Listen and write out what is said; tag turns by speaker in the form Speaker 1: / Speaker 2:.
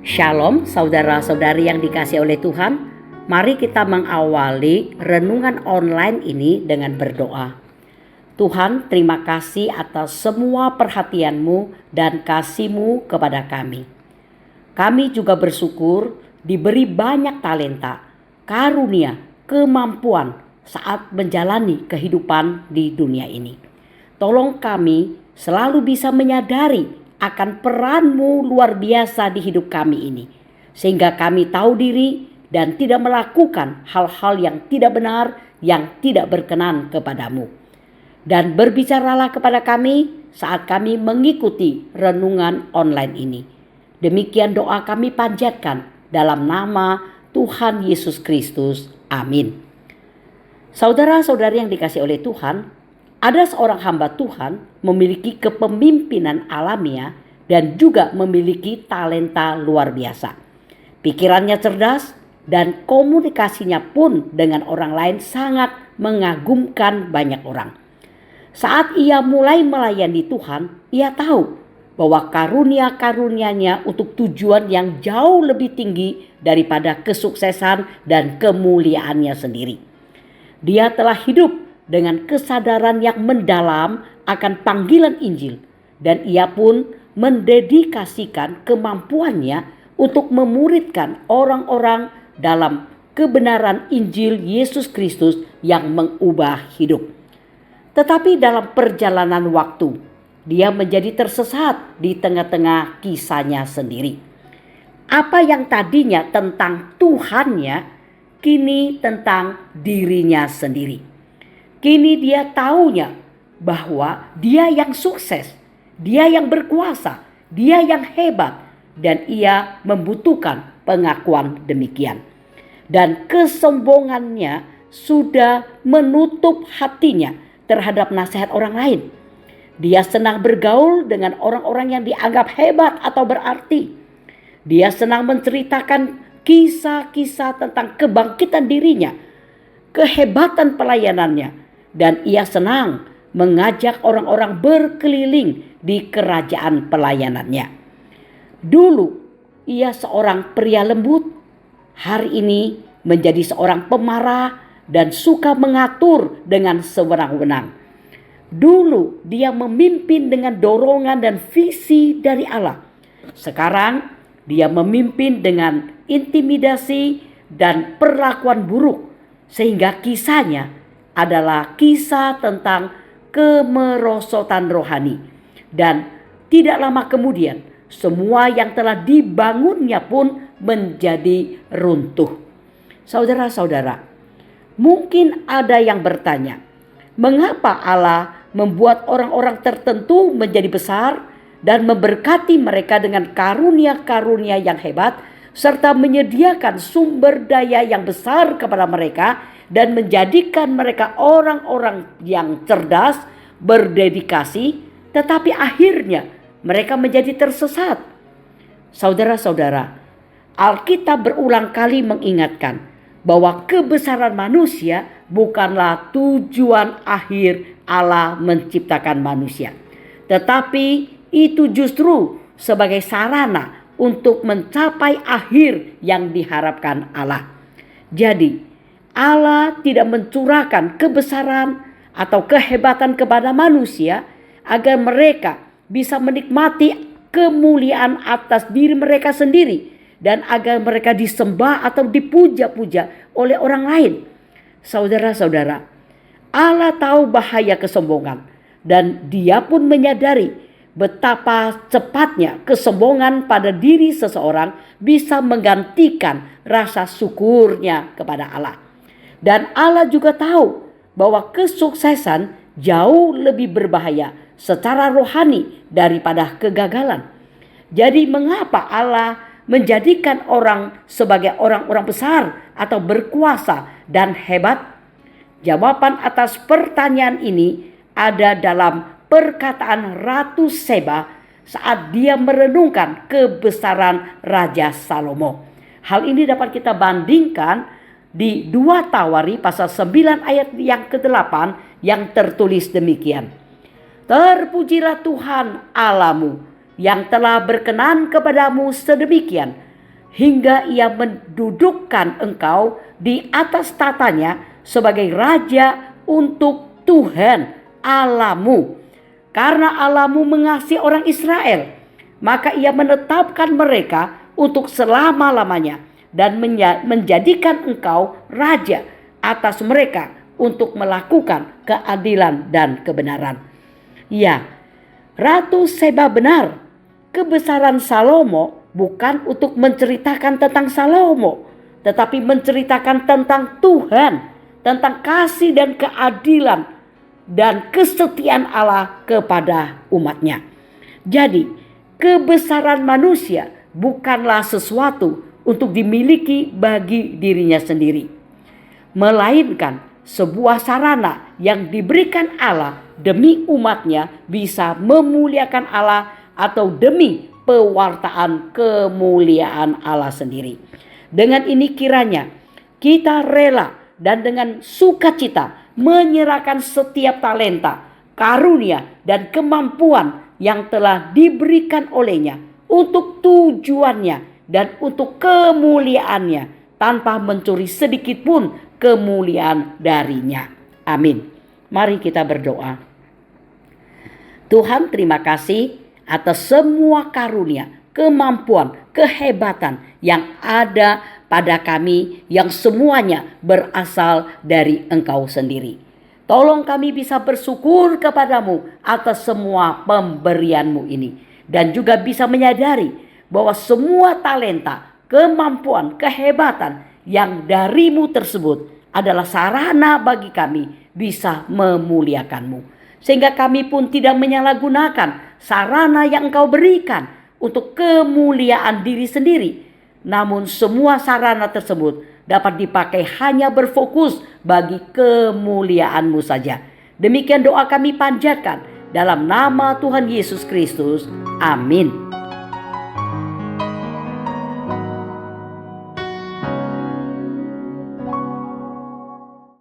Speaker 1: Shalom saudara-saudari yang dikasihi oleh Tuhan. Mari kita mengawali renungan online ini dengan berdoa. Tuhan, terima kasih atas semua perhatian-Mu dan kasih-Mu kepada kami. Kami juga bersyukur diberi banyak talenta, karunia, kemampuan saat menjalani kehidupan di dunia ini. Tolong kami selalu bisa menyadari akan peran-Mu luar biasa di hidup kami ini, sehingga kami tahu diri dan tidak melakukan hal-hal yang tidak benar, yang tidak berkenan kepadamu. Dan berbicaralah kepada kami saat kami mengikuti renungan online ini. Demikian doa kami panjatkan dalam nama Tuhan Yesus Kristus. Amin. Saudara-saudari yang dikasihi oleh Tuhan, ada seorang hamba Tuhan memiliki kepemimpinan alamiah dan juga memiliki talenta luar biasa. Pikirannya cerdas dan komunikasinya pun dengan orang lain sangat mengagumkan banyak orang. Saat ia mulai melayani Tuhan, ia tahu bahwa karunia-karunia-Nya untuk tujuan yang jauh lebih tinggi daripada kesuksesan dan kemuliaannya sendiri. Dia telah hidup dengan kesadaran yang mendalam akan panggilan Injil, dan ia pun mendedikasikan kemampuannya untuk memuridkan orang-orang dalam kebenaran Injil Yesus Kristus yang mengubah hidup. Tetapi dalam perjalanan waktu, dia menjadi tersesat di tengah-tengah kisahnya sendiri. Apa yang tadinya tentang Tuhannya, kini tentang dirinya sendiri. Kini dia taunya bahwa dia yang sukses, dia yang berkuasa, dia yang hebat, dan ia membutuhkan pengakuan demikian. Dan kesombongannya sudah menutup hatinya terhadap nasihat orang lain. Dia senang bergaul dengan orang-orang yang dianggap hebat atau berarti. Dia senang menceritakan kisah-kisah tentang kebangkitan dirinya, kehebatan pelayanannya, dan ia senang mengajak orang-orang berkeliling di kerajaan pelayanannya. Dulu ia seorang pria lembut, hari ini menjadi seorang pemarah dan suka mengatur dengan sewenang-wenang. Dulu dia memimpin dengan dorongan dan visi dari Allah. Sekarang dia memimpin dengan intimidasi dan perlakuan buruk, sehingga kisahnya adalah kisah tentang kemerosotan rohani. Dan tidak lama kemudian semua yang telah dibangunnya pun menjadi runtuh. Saudara-saudara, mungkin ada yang bertanya, mengapa Allah membuat orang-orang tertentu menjadi besar dan memberkati mereka dengan karunia-karunia yang hebat, serta menyediakan sumber daya yang besar kepada mereka, dan menjadikan mereka orang-orang yang cerdas, berdedikasi, tetapi akhirnya mereka menjadi tersesat? Saudara-saudara, Alkitab berulang kali mengingatkan bahwa kebesaran manusia bukanlah tujuan akhir Allah menciptakan manusia, tetapi itu justru sebagai sarana untuk mencapai akhir yang diharapkan Allah. Jadi, Allah tidak mencurahkan kebesaran atau kehebatan kepada manusia agar mereka bisa menikmati kemuliaan atas diri mereka sendiri dan agar mereka disembah atau dipuja-puja oleh orang lain. Saudara-saudara, Allah tahu bahaya kesombongan, dan Dia pun menyadari betapa cepatnya kesombongan pada diri seseorang bisa menggantikan rasa syukurnya kepada Allah. Dan Allah juga tahu bahwa kesuksesan jauh lebih berbahaya secara rohani daripada kegagalan. Jadi mengapa Allah menjadikan orang sebagai orang-orang besar atau berkuasa dan hebat? Jawaban atas pertanyaan ini ada dalam perkataan Ratu Seba saat dia merenungkan kebesaran Raja Salomo. Hal ini dapat kita bandingkan di 2 Tawari pasal 9 ayat yang ke-8 yang tertulis demikian. Terpujilah Tuhan Allahmu yang telah berkenan kepadamu sedemikian hingga ia mendudukkan engkau di atas tatanya sebagai raja untuk Tuhan Allahmu. Karena Allahmu mengasihi orang Israel, maka ia menetapkan mereka untuk selama-lamanya dan menjadikan engkau raja atas mereka untuk melakukan keadilan dan kebenaran. Ya, Ratu Seba benar, kebesaran Salomo bukan untuk menceritakan tentang Salomo, tetapi menceritakan tentang Tuhan, tentang kasih dan keadilan dan kesetiaan Allah kepada umatnya. Jadi, kebesaran manusia bukanlah sesuatu untuk dimiliki bagi dirinya sendiri, melainkan sebuah sarana yang diberikan Allah demi umatnya bisa memuliakan Allah atau demi pewartaan kemuliaan Allah sendiri. Dengan ini kiranya kita rela dan dengan sukacita menyerahkan setiap talenta, karunia, dan kemampuan yang telah diberikan olehnya untuk tujuannya dan untuk kemuliaannya, tanpa mencuri sedikit pun kemuliaan darinya. Amin. Mari kita berdoa. Tuhan, terima kasih atas semua karunia, kemampuan, kehebatan yang ada pada kami, yang semuanya berasal dari Engkau sendiri. Tolong kami bisa bersyukur kepadamu atas semua pemberian-Mu ini, dan juga bisa menyadari bahwa semua talenta, kemampuan, kehebatan yang dari-Mu tersebut adalah sarana bagi kami bisa memuliakan-Mu, sehingga kami pun tidak menyalahgunakan sarana yang Engkau berikan untuk kemuliaan diri sendiri. Namun semua sarana tersebut dapat dipakai hanya berfokus bagi kemuliaan-Mu saja. Demikian doa kami panjatkan dalam nama Tuhan Yesus Kristus. Amin.